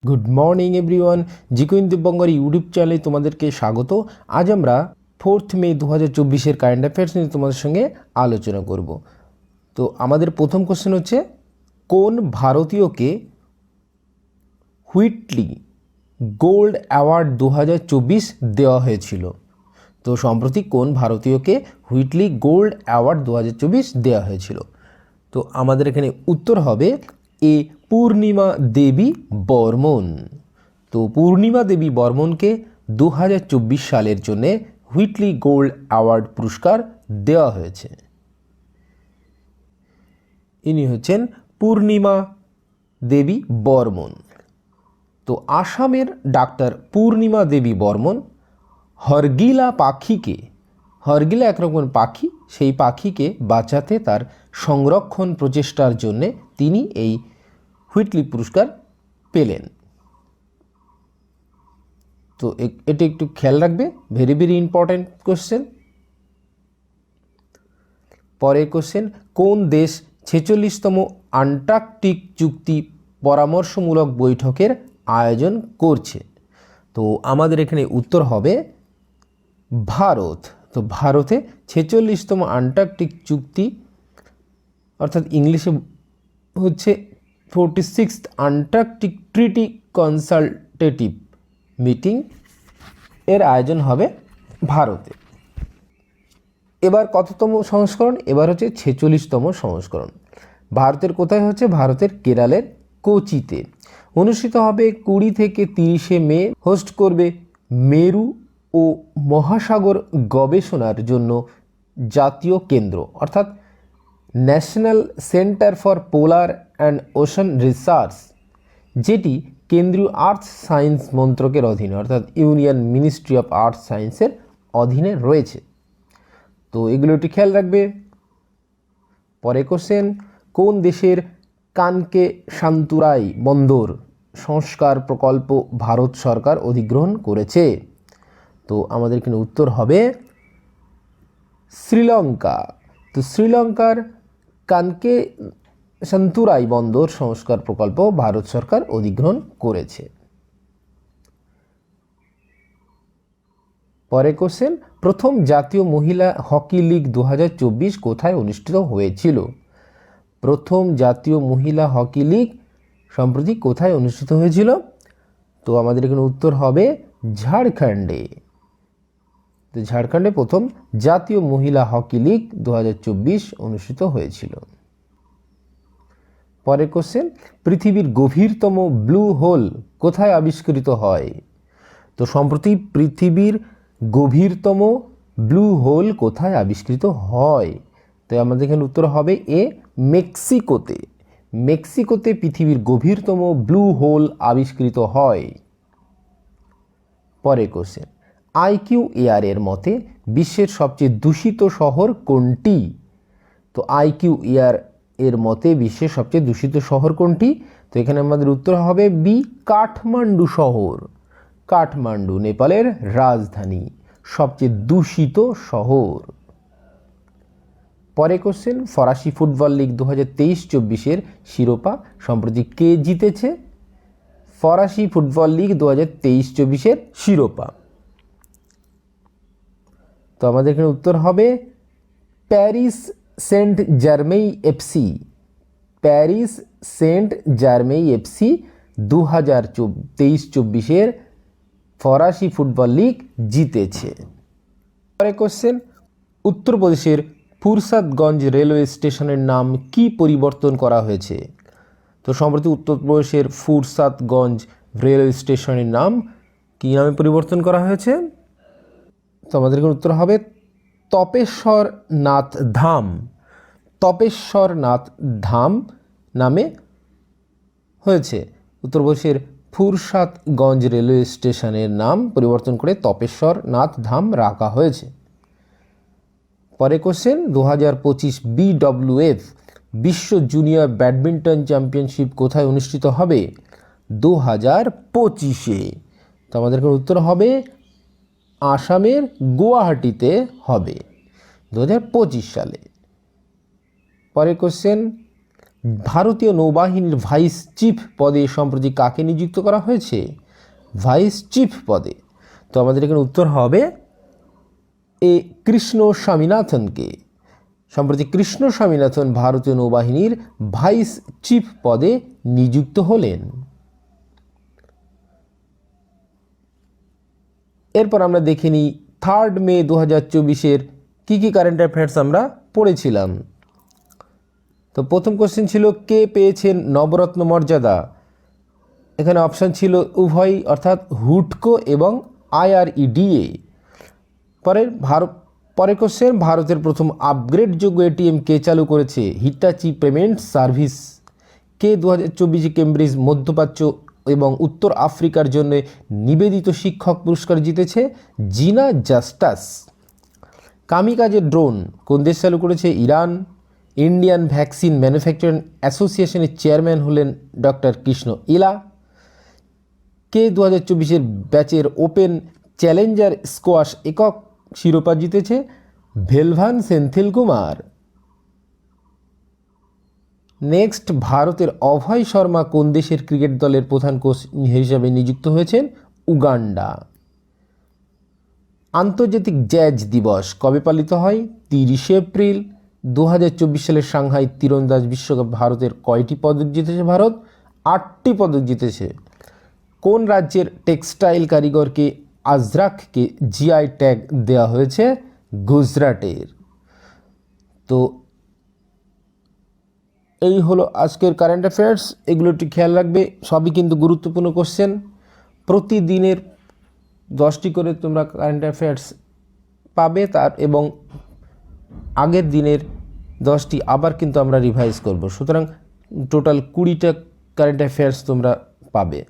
Good morning everyone, জিকুইন দিব্যঙ্গর YouTube চ্যানেলে তোমাদেরকে স্বাগত। আজ আমরা 4 মে 2024 কারেন্ট অ্যাফেয়ার্স নিয়ে তোমাদের সঙ্গে আলোচনা করব। তো আমাদের প্রথম কোশ্চেন হচ্ছে, কোন ভারতীয়কে হুইটলি গোল্ড অ্যাওয়ার্ড 2024 দেওয়া হয়েছিল? তো সম্প্রতি কোন ভারতীয়কে হুইটলি গোল্ড অ্যাওয়ার্ড 2024 দেওয়া হয়েছিল? তো আমাদের এখানে উত্তর হবে এ, পূর্ণিমা দেবী বর্মন। তো পূর্ণিমা দেবী বর্মনকে 2024 সালের জন্যে হুইটলি গোল্ড অ্যাওয়ার্ড পুরস্কার দেওয়া হয়েছে। ইনি হচ্ছেন পূর্ণিমা দেবী বর্মন। তো আসামের ডাক্তার পূর্ণিমা দেবী বর্মন হরগিলা পাখিকে, হরগিলা একরকম পাখি, সেই পাখিকে বাঁচাতে তার সংরক্ষণ প্রচেষ্টার জন্যে তিনি এই হুইটলি পুরস্কার পেলেন। তো এটি একটু খেয়াল রাখবে, ভেরি ভেরি ইম্পর্ট্যান্ট কোশ্চেন। পরের কোশ্চেন, কোন দেশ 46তম আন্টার্কটিক চুক্তি পরামর্শমূলক বৈঠকের আয়োজন করছে? তো আমাদের এখানে উত্তর হবে ভারত। তো ভারতে 46তম আন্টার্কটিক চুক্তি, অর্থাৎ ইংলিশে হচ্ছে 46th আন্টার্কটিক ট্রিটি কনসালটেটিভ মিটিং এর আয়োজন হবে ভারতে। এবার কততম সংস্করণ? এবার হচ্ছে 46তম সংস্করণ। ভারতের কোথায় হচ্ছে? ভারতের কেরালের কোচিতে অনুষ্ঠিত হবে। 20 থেকে 30 মে হোস্ট করবে মেরু ও মহাসাগর গবেষণার জন্য জাতীয় কেন্দ্র, অর্থাৎ national centre for polar and ocean research, যেটি কেন্দ্রীয় আর্থ সায়েন্স মন্ত্রকের অধীনে, অর্থাৎ ইউনিয়ন মিনিস্ট্রি অফ আর্থ সায়েন্সের অধীনে রয়েছে। তো এগুলো একটু খেয়াল রাখবে। পরে কোশ্চেন, কোন দেশের কানকে শান্তুরাই বন্দর সংস্কার প্রকল্প ভারত সরকার অধিগ্রহণ করেছে? তো আমাদের এখানে উত্তর হবে শ্রীলঙ্কা। তো শ্রীলঙ্কার কানকে শান্তুরাই বন্দর সংস্কার প্রকল্প ভারত সরকার অধিগ্রহণ করেছে। পরে কোশ্চেন, প্রথম জাতীয় মহিলা হকি লিগ 2024 কোথায় অনুষ্ঠিত হয়েছিল? প্রথম জাতীয় মহিলা হকি লিগ সম্প্রতি কোথায় অনুষ্ঠিত হয়েছিল? তো আমাদের এখানে উত্তর হবে ঝাড়খণ্ডে। তো ঝাড়খণ্ডে প্রথম জাতীয় মহিলা হকি লিগ 2024 অনুষ্ঠিত হয়েছিল। পরের কোশ্চেন, পৃথিবীর গভীরতম ব্লু হোল কোথায় আবিষ্কৃত হয়? তো সম্প্রতি পৃথিবীর গভীরতম ব্লু হোল কোথায় আবিষ্কৃত হয়? তো আমাদের এখানে উত্তর হবে এ, মেক্সিকোতে। মেক্সিকোতে পৃথিবীর গভীরতম ব্লু হোল আবিষ্কৃত হয়। পরের কোশ্চেন, আইকিউ এয়ার এর মতে বিশ্বের সবচেয়ে দূষিত শহর কোনটি? তো আইকিউ এয়ার এর মতে বিশ্বের সবচেয়ে দূষিত শহর কোনটি? তো এখানে আমাদের উত্তর হবে বি, কাঠমান্ডু শহর। কাঠমান্ডু নেপালের রাজধানী, সবচেয়ে দূষিত শহর। পরে কোশ্চেন, ফরাসি ফুটবল লিগ 2023-24 শিরোপা সম্প্রতি কে জিতেছে? ফরাসি ফুটবল লিগ 2023-24 শিরোপা। তো আমাদের এখানে উত্তর হবে Paris Saint Germain FC. Paris Saint Germain FC 2023-24 ফরাসি ফুটবল লিগ জিতেছে। পরে কোশ্চেন, উত্তরপ্রদেশের ফুরসাতগঞ্জ রেলওয়ে স্টেশনের নাম কি পরিবর্তন করা হয়েছে? তো সম্প্রতি উত্তরপ্রদেশের ফুরসাতগঞ্জ রেলওয়ে স্টেশনের নাম কি নামে পরিবর্তন করা হয়েছে? তো আমাদের উত্তর হবে তপেশ্বর নাথ ধাম। তপেশ্বর নাথ ধাম নামে হয়েছে। উত্তরপ্রদেশের ফুরসাতগঞ্জ রেলওয়ে স্টেশনের নাম পরিবর্তন করে তপেশ্বর নাথ ধাম রাখা হয়েছে। পরে কোশ্চেন, 2025 BWF বিশ্ব জুনিয়র ব্যাডমিন্টন চ্যাম্পিয়নশিপ কোথায় অনুষ্ঠিত হবে? 2025-এ। তো আমাদের উত্তর হবে আসামের গুয়াহাটিতে হবে 2025 সালে। পরের কোশ্চেন, ভারতীয় নৌবাহিনীর ভাইস চিফ পদে সম্প্রতি কাকে নিযুক্ত করা হয়েছে? ভাইস চিফ পদে। তো আমাদের এখানে উত্তর হবে এ কৃষ্ণ স্বামীনাথনকে। সম্প্রতি কৃষ্ণ স্বামীনাথন ভারতীয় নৌবাহিনীর ভাইস চিফ পদে নিযুক্ত হলেন। এরপর আমরা দেখে নিই 3 মে 2024 কী কারেন্ট অ্যাফেয়ার্স আমরা পড়েছিলাম। তো প্রথম কোশ্চেন ছিল কে পেয়েছেন নবরত্ন মর্যাদা? এখানে অপশান ছিল উভয়, অর্থাৎ হুডকো এবং IREDA। পরের কোশ্চেন, ভারতের প্রথম আপগ্রেডযোগ্য এটিএম কে চালু করেছে? Hitachi payment service. কে 2024 কেমব্রিজ মধ্যপ্রাচ্য এবং উত্তর আফ্রিকার জন্য নিবেদিত শিক্ষক পুরস্কার জিতেছে? জিনা জাস্টাস। কামিকাজে ড্রোন কোন দেশ চালু করেছে? ইরান। ইন্ডিয়ান ভ্যাকসিন ম্যানুফ্যাকচারিং অ্যাসোসিয়েশনের চেয়ারম্যান হলেন ডক্টর কৃষ্ণ ইলা। কে 2024 ব্যাচের ওপেন চ্যালেঞ্জার স্কোয়াশ একক শিরোপা জিতেছে? ভেলভান সেন্থিল কুমার। নেক্সট, ভারতের অভয় শর্মা কোন দেশের ক্রিকেট দলের প্রধান কোচ হিসেবে নিযুক্ত হয়েছেন? উগান্ডা। আন্তর্জাতিক জ্যাজ দিবস কবে পালিত হয়? 30 এপ্রিল। 2024 সালের সাংহাই তীরন্দাজ বিশ্বকাপ ভারতের কয়টি পদক জিতেছে? ভারত 8টি পদক জিতেছে। কোন রাজ্যের টেক্সটাইল কারিগরকে আজরাককে জিআই ট্যাগ দেওয়া হয়েছে? গুজরাটের। তো এই হলো আজকের কারেন্ট অ্যাফেয়ার্স। এগুলো একটু খেয়াল রাখবে, সবই কিন্তু গুরুত্বপূর্ণ কোশ্চেন। প্রতিদিনের 10টি করে তোমরা কারেন্ট অ্যাফেয়ার্স পাবে, এবং আগের দিনের 10টি আবার কিন্তু আমরা রিভাইজ করব। সুতরাং টোটাল 20টা কারেন্ট অ্যাফেয়ার্স তোমরা পাবে।